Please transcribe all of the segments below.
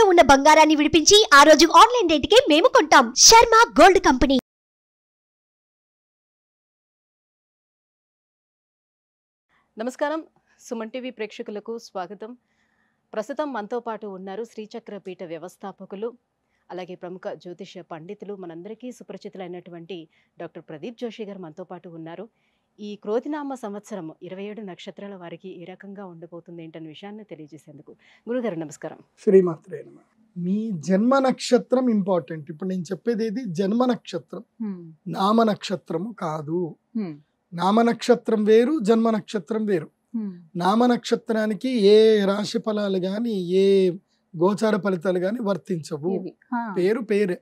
తాకట్టులో ఉన్న బంగారాన్ని విడిపించి ఆ రోజు ఆన్లైన్ రేటుకే మేము కొంటాం. Sharma gold company. నమస్కారం, సుమన్ టీవీ ప్రేక్షకులకు స్వాగతం. ప్రస్తుతం మనతో పాటు ఉన్నారు శ్రీచక్ర పీఠ వ్యవస్థాపకులు, అలాగే ప్రముఖ జ్యోతిష్య పండితులు, మనందరికీ సుపరిచితులైనటువంటి డాక్టర్ ప్రదీప్ జోషి గారు మనతో పాటు ఉన్నారు. ఈ క్రోధినామ సంవత్సరం 27 నక్షత్రాల వారికి ఏ రకంగా ఉండబోతుంది ఏంటనే విషయాన్ని తెలియజేసేందుకు గురుగారు నమస్కారం. శ్రీమాత్రే నమః. మీ జన్మ నక్షత్రం ఇంపార్టెంట్. ఇప్పుడు నేను చెప్పేది ఏది జన్మ నక్షత్రం, నామ నక్షత్రము కాదు. నామ నక్షత్రం వేరు, జన్మ నక్షత్రం వేరు. నామ నక్షత్రానికి ఏ రాశి ఫలాలు గాని ఏ గోచార ఫలితాలు గాని వర్తించవు. పేరు పేరే,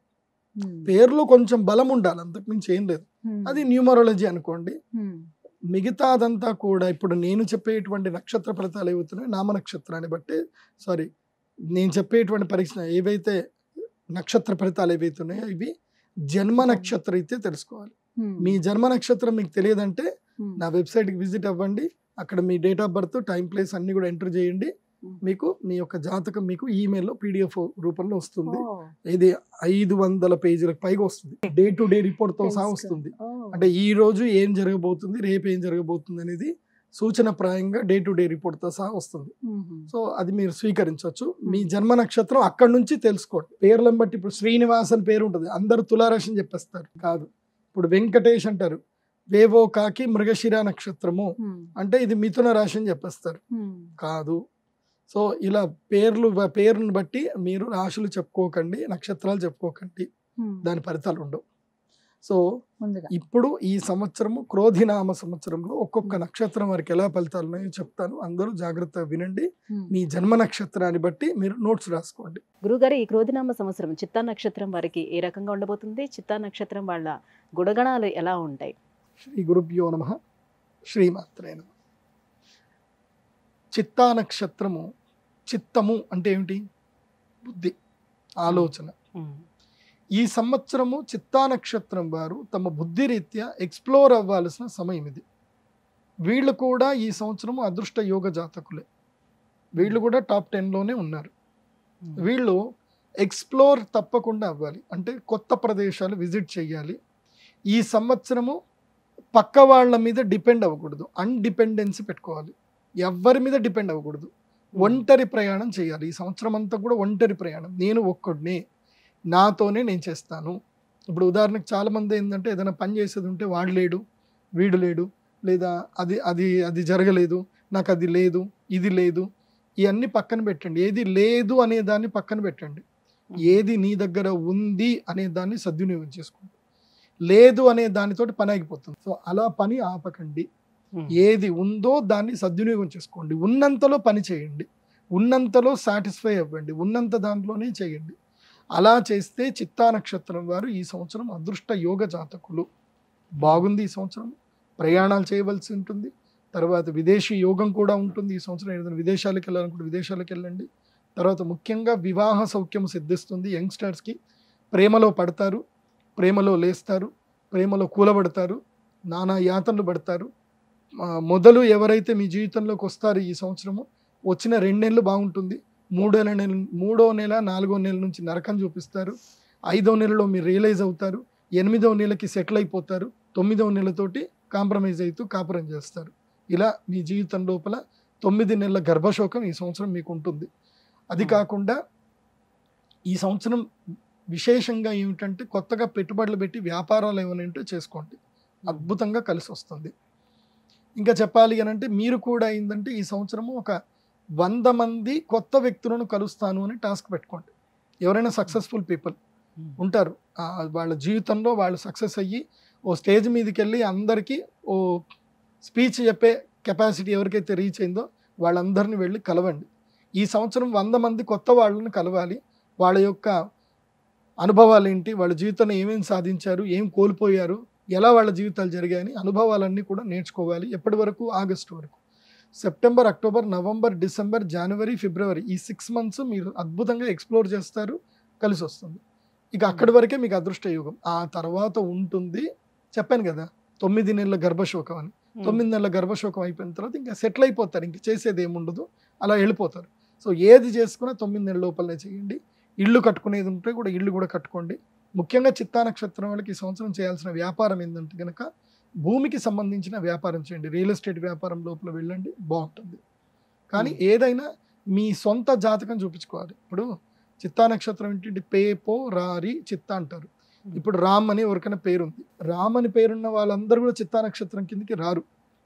పేరులో కొంచెం బలం ఉండాలి, అంతకుమించి ఏం లేదు. అది న్యూమరాలజీ అనుకోండి. మిగతాదంతా కూడా ఇప్పుడు నేను చెప్పేటువంటి నక్షత్ర ఫలితాలు ఏవవుతున్నాయి నామ నక్షత్రాన్ని బట్టి, సారీ నేను చెప్పేటువంటి పరీక్ష ఏవైతే నక్షత్ర ఫలితాలు ఏవైతున్నాయో ఇవి జన్మ నక్షత్రం అయితే తెలుసుకోవాలి. మీ జన్మ నక్షత్రం మీకు తెలియదంటే నా వెబ్సైట్కి విజిట్ అవ్వండి. అక్కడ మీ date of birth, time, place అన్ని కూడా ఎంటర్ చేయండి. మీకు మీ యొక్క జాతకం మీకు ఈమెయిల్లో PDF రూపంలో వస్తుంది. ఇది 500 పేజీలకు పైగా వస్తుంది. డే టు డే రిపోర్ట్ తో సహా వస్తుంది. అంటే ఈ రోజు ఏం జరగబోతుంది, రేపు ఏం జరగబోతుంది అనేది సూచన ప్రాయంగా డే టు డే రిపోర్ట్ తో సహా వస్తుంది. సో అది మీరు స్వీకరించవచ్చు. మీ జన్మ నక్షత్రం అక్కడ నుంచి తెలుసుకోండి. పేర్లను బట్టి ఇప్పుడు శ్రీనివాస్ అని పేరు ఉంటుంది, అందరు తులారాశి అని చెప్పేస్తారు. కాదు. ఇప్పుడు వెంకటేష్ అంటారు, వేవో కాకి మృగశిర నక్షత్రము అంటే ఇది మిథున రాశి అని చెప్పేస్తారు. కాదు. సో ఇలా పేరును బట్టి మీరు రాశులు చెప్పుకోకండి, నక్షత్రాలు చెప్పుకోకండి, దాని ఫలితాలు ఉండవు. సో ఇప్పుడు ఈ సంవత్సరము క్రోధినామ సంవత్సరంలో ఒక్కొక్క నక్షత్రం వారికి ఎలా ఫలితాలు ఉన్నాయో చెప్తాను. అందరూ జాగ్రత్తగా వినండి. మీ జన్మ నక్షత్రాన్ని బట్టి మీరు నోట్స్ రాసుకోండి. గురుగారు, ఈ క్రోధినామ సంవత్సరం చిత్తా నక్షత్రం వారికి ఏ రకంగా ఉండబోతుంది? చిత్తా నక్షత్రం వాళ్ళ గుణగణాలు ఎలా ఉంటాయి? శ్రీ గురుభ్యో నమః. శ్రీమాత్రే నమః. చిత్తా నక్షత్రము, చిత్తము అంటే ఏమిటి? బుద్ధి, ఆలోచన. ఈ సంవత్సరము చిత్తా నక్షత్రం వారు తమ బుద్ధి రీత్యా ఎక్స్ప్లోర్ అవ్వాల్సిన సమయం ఇది. వీళ్ళు కూడా ఈ సంవత్సరము అదృష్ట యోగ జాతకులే. వీళ్ళు కూడా టాప్ 10లోనే ఉన్నారు. వీళ్ళు ఎక్స్ప్లోర్ తప్పకుండా అవ్వాలి. అంటే కొత్త ప్రదేశాలు విజిట్ చేయాలి. ఈ సంవత్సరము పక్క వాళ్ళ మీద డిపెండ్ అవ్వకూడదు, అన్డిపెండెన్సీ పెట్టుకోవాలి. ఎవరి మీద డిపెండ్ అవ్వకూడదు. ఒంటరి ప్రయాణం చేయాలి. ఈ సంవత్సరం అంతా కూడా ఒంటరి ప్రయాణం. నేను ఒక్కడినే, నాతోనే నేను చేస్తాను. ఇప్పుడు ఉదాహరణకు చాలామంది ఏంటంటే ఏదైనా పని చేసేది ఉంటే వాడు లేడు, వీడు లేడు, లేదా అది అది అది జరగలేదు, నాకు అది లేదు, ఇది లేదు, ఇవన్నీ పక్కన పెట్టండి. ఏది లేదు అనే దాన్ని పక్కన పెట్టండి. ఏది నీ దగ్గర ఉంది అనే దాన్ని సద్వినియోగం చేసుకోండి. లేదు అనే దానితోటి పని ఆగిపోతుంది. సో అలా పని ఆపకండి. ఏది ఉందో దాన్ని సద్వినియోగం చేసుకోండి. ఉన్నంతలో పని చేయండి, ఉన్నంతలో సాటిస్ఫై అవ్వండి, ఉన్నంత దాంట్లోనే చేయండి. అలా చేస్తే చిత్తా నక్షత్రం వారు ఈ సంవత్సరం అదృష్ట యోగ జాతకులు. బాగుంది. ఈ సంవత్సరం ప్రయాణాలు చేయవలసి ఉంటుంది. తర్వాత విదేశీ యోగం కూడా ఉంటుంది. ఈ సంవత్సరం ఏదైనా విదేశాలకు వెళ్ళాలనుకుంటే విదేశాలకు వెళ్ళండి. తర్వాత ముఖ్యంగా వివాహ సౌఖ్యం సిద్ధిస్తుంది. యంగ్స్టర్స్కి ప్రేమలో పడతారు, ప్రేమలో లేస్తారు, ప్రేమలో కూలబడతారు, నానా యాతనలు పడతారు. మొదలు ఎవరైతే మీ జీవితంలోకి వస్తారో ఈ సంవత్సరము వచ్చిన 2 నెలలు బాగుంటుంది. 3వ నెల 4వ నెల నుంచి నరకం చూపిస్తారు. 5వ నెలలో మీరు రియలైజ్ అవుతారు. 8వ నెలకి సెటిల్ అయిపోతారు. 9వ నెలతోటి కాంప్రమైజ్ అవుతూ కాపురం చేస్తారు. ఇలా మీ జీవితం లోపల 9 నెలల గర్భశోకం ఈ సంవత్సరం మీకు ఉంటుంది. అది కాకుండా ఈ సంవత్సరం విశేషంగా ఏమిటంటే కొత్తగా పెట్టుబడులు పెట్టి వ్యాపారాలు ఏమైనా ఉంటే చేసుకోండి, అద్భుతంగా కలిసి వస్తుంది. ఇంకా చెప్పాలి అని అంటే మీరు కూడా ఏంటంటే ఈ సంవత్సరము ఒక 100 మంది కొత్త వ్యక్తులను కలుస్తాను అని టాస్క్ పెట్టుకోండి. ఎవరైనా సక్సెస్ఫుల్ పీపుల్ ఉంటారు, వాళ్ళ జీవితంలో వాళ్ళు సక్సెస్ అయ్యి ఓ స్టేజ్ మీదకి వెళ్ళి అందరికీ ఓ స్పీచ్ చెప్పే కెపాసిటీ ఎవరికైతే రీచ్ అయిందో వాళ్ళందరినీ వెళ్ళి కలవండి. ఈ సంవత్సరం 100 మంది కొత్త వాళ్ళని కలవాలి. వాళ్ళ యొక్క అనుభవాలు ఏంటి, వాళ్ళ జీవితంలో ఏమేమి సాధించారు, ఏం కోల్పోయారు, ఎలా వాళ్ళ జీవితాలు జరిగాయని అనుభవాలన్నీ కూడా నేర్చుకోవాలి. ఎప్పటి వరకు? ఆగస్టు వరకు. సెప్టెంబర్, అక్టోబర్, నవంబర్, డిసెంబర్, జనవరి, ఫిబ్రవరి ఈ 6 మంత్స్ మీరు అద్భుతంగా ఎక్స్ప్లోర్ చేస్తారు, కలిసి వస్తుంది. ఇక అక్కడి వరకే మీకు అదృష్ట యోగం. ఆ తర్వాత ఉంటుంది, చెప్పాను కదా 9 నెలల గర్భశోకం అని. 9 నెలల గర్భశోకం అయిపోయిన తర్వాత ఇంకా సెటిల్ అయిపోతారు, ఇంక చేసేది ఏముండదు, అలా వెళ్ళిపోతారు. సో ఏది చేసుకున్నా 9 నెలల లోపలనే చేయండి. ఇల్లు కట్టుకునేది ఉంటే కూడా ఇల్లు కూడా కట్టుకోండి. ముఖ్యంగా చిత్తా నక్షత్రం వాళ్ళకి ఈ సంవత్సరం చేయాల్సిన వ్యాపారం ఏంటంటే కనుక భూమికి సంబంధించిన వ్యాపారం చేయండి. రియల్ ఎస్టేట్ వ్యాపారం లోపల వెళ్ళండి, బాగుంటుంది. కానీ ఏదైనా మీ సొంత జాతకం చూపించుకోవాలి. ఇప్పుడు చిత్తా నక్షత్రం ఏంటంటే పే పో రారి చిత్త అంటారు. ఇప్పుడు రామ్ అని ఎవరికైనా పేరుంది, రామ్ అని పేరున్న వాళ్ళందరూ కూడా చిత్తా నక్షత్రం కిందకి రారు.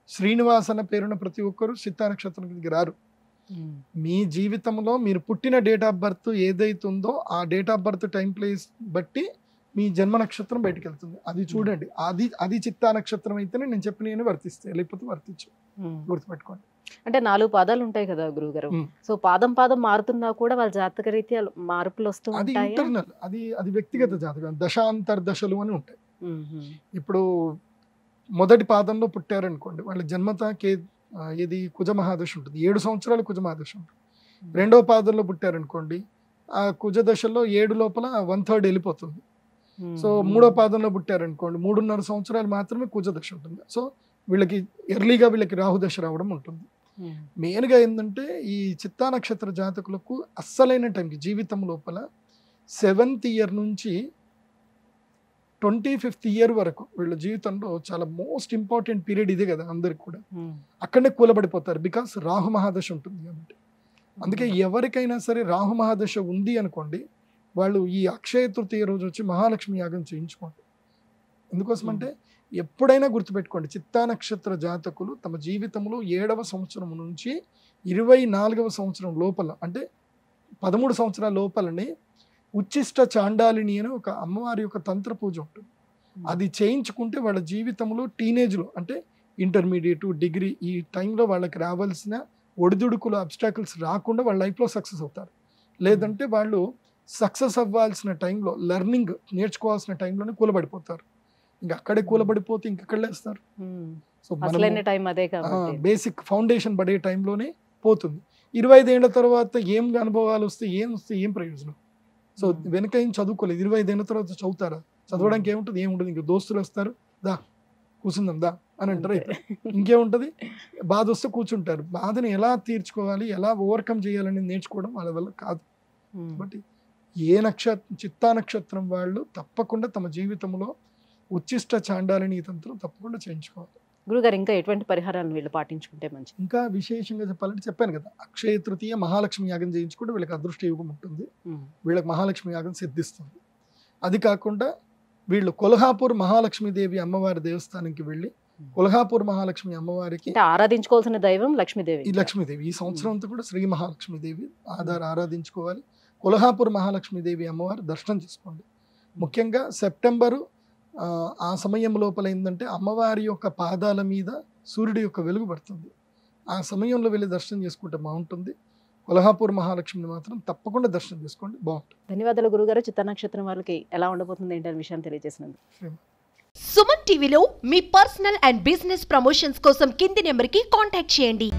శ్రీనివాస్ అన్న పేరున్న ప్రతి ఒక్కరు చిత్తా నక్షత్రం కిందకి రారు. మీ జీవితంలో మీరు పుట్టిన డేట్ ఆఫ్ బర్త్ ఏదైతే ఉందో ఆ date of birth time place బట్టి మీ జన్మ నక్షత్రం బయటకు వెళ్తుంది. అది చూడండి. అది చిత్తా నక్షత్రం అయితేనే నేను చెప్పిన వర్తిస్తాయి, లేకపోతే వర్తించు. గుర్తుపెట్టుకోండి. అంటే 4 పాదాలు ఉంటాయి కదా గురుగారు. సో పాదం మారుతున్నా కూడా వాళ్ళ జాతక రీత్యా మార్పులు వస్తూ అది ఉంటాయి. ఇంటర్నల్, అది వ్యక్తిగత జాతకం. దశాంతర్దశలు అని ఉంటాయి. ఇప్పుడు మొదటి పాదంలో పుట్టారనుకోండి, వాళ్ళ జన్మత ఇది కుజ మహాదశ ఉంటుంది, 7 సంవత్సరాలు కుజ మహాదశ ఉంటుంది. రెండో పాదంలో పుట్టారనుకోండి, ఆ కుజ దశలో 7 లోపల 1/3 వెళ్ళిపోతుంది. సో మూడో పాదంలో పుట్టారనుకోండి, 3.5 సంవత్సరాలు మాత్రమే కుజ దశ ఉంటుంది. సో వీళ్ళకి ఎర్లీగా వీళ్ళకి రాహుదశ రావడం ఉంటుంది. మెయిన్గా ఏంటంటే ఈ చిత్తా నక్షత్ర జాతకులకు అస్సలైన టైంకి జీవితం లోపల 7th ఇయర్ నుంచి 25th ఇయర్ వరకు వీళ్ళ జీవితంలో చాలా మోస్ట్ ఇంపార్టెంట్ పీరియడ్ ఇదే కదా అందరికి కూడా. అక్కడనే కూలబడిపోతారు, బికాస్ రాహు మహాదశ ఉంటుంది కాబట్టి. అందుకే ఎవరికైనా సరే రాహు మహాదశ ఉంది అనుకోండి, వాళ్ళు ఈ అక్షయ తృతీయ రోజు వచ్చి మహాలక్ష్మి యాగం చేయించుకోండి. ఎందుకోసం అంటే ఎప్పుడైనా గుర్తుపెట్టుకోండి, చిత్తా నక్షత్ర జాతకులు తమ జీవితంలో 7వ సంవత్సరం నుంచి 24వ సంవత్సరం లోపల, అంటే 13 సంవత్సరాల లోపలనే ఉచ్చిష్ట చాండాలిని అని ఒక అమ్మవారి యొక్క తంత్ర పూజ ఉంటుంది. అది చేయించుకుంటే వాళ్ళ జీవితంలో టీనేజ్లో, అంటే ఇంటర్మీడియట్, డిగ్రీ, ఈ టైంలో వాళ్ళకి రావాల్సిన ఒడిదుడుకులు, అబ్స్టాకిల్స్ రాకుండా వాళ్ళ లైఫ్లో సక్సెస్ అవుతారు. లేదంటే వాళ్ళు సక్సెస్ అవ్వాల్సిన టైంలో, లెర్నింగ్ నేర్చుకోవాల్సిన టైంలోనే కూలబడిపోతారు. ఇంకా అక్కడే కూలబడిపోతే ఇంకెక్కడ లేస్తారు. సో బేసిక్ ఫౌండేషన్ పడే టైంలోనే పోతుంది. 25 ఏళ్ల తర్వాత ఏం అనుభవాలు వస్తే ఏం ప్రయోజనం? సో వెనక ఏం చదువుకోలేదు, 25 ఏళ్ల తర్వాత చదువుతారా? చదవడానికి ఏముంటుంది? ఏముంటుంది? ఇంకా దోస్తులు వస్తారు, దా కూర్చుందాం దా అని అంటారు. ఇంకేముంటుంది? బాధ వస్తే కూర్చుంటారు. బాధని ఎలా తీర్చుకోవాలి, ఎలా ఓవర్కమ్ చేయాలని నేర్చుకోవడం వాళ్ళ వల్ల కాదు. కాబట్టి చిత్తా నక్షత్రం వాళ్ళు తప్పకుండా తమ జీవితంలో ఉచ్చిష్ట చాండాలిని తంత్రం తప్పకుండా చేయించుకోవాలి. గురుగారు, ఇంకా ఎటువంటి పరిహారాలను వీళ్ళు పాటించుకుంటే మంచిది? ఇంకా విశేషంగా చెప్పాలంటే చెప్పాను కదా, అక్షయ తృతీయ మహాలక్ష్మి యాగం చేయించుకుంటే వీళ్ళకి అదృష్ట యోగం ఉంటుంది, వీళ్ళకి మహాలక్ష్మి యాగం సిద్ధిస్తుంది. అది కాకుండా వీళ్ళు కొల్హాపూర్ మహాలక్ష్మీదేవి అమ్మవారి దేవస్థానానికి వెళ్ళి కొల్హాపూర్ మహాలక్ష్మి అమ్మవారికి ఆరాధించుకోవాల్సిన దైవం లక్ష్మీదేవి. ఈ సంవత్సరం అంతా కూడా శ్రీ మహాలక్ష్మీదేవి ఆరాధించుకోవాలి. కొల్హాపూర్ మహాలక్ష్మీదేవి అమ్మవారి దర్శనం చేసుకోండి. ముఖ్యంగా సెప్టెంబరు ఆ సమయం లోపల ఏంటంటే అమ్మవారి యొక్క పాదాల మీద సూర్యుడి యొక్క వెలుగు పడుతుంది. ఆ సమయంలో వెళ్ళి దర్శనం చేసుకుంటే బాగుంటుంది. కొల్హాపూర్ మహాలక్ష్మిని మాత్రం తప్పకుండా దర్శనం చేసుకోండి, బాగుంటుంది. ధన్యవాదాలు గురుగారు. చిత్తా నక్షత్రం వాళ్ళకి ఎలా ఉండబోతుంది ఏంటనే విషయాన్ని తెలియజేసినందుకు. సుమన్ టీవీలో మీ పర్సనల్ అండ్ బిజినెస్ ప్రమోషన్స్ కోసం కింది నెంబర్కి కాంటాక్ట్ చేయండి.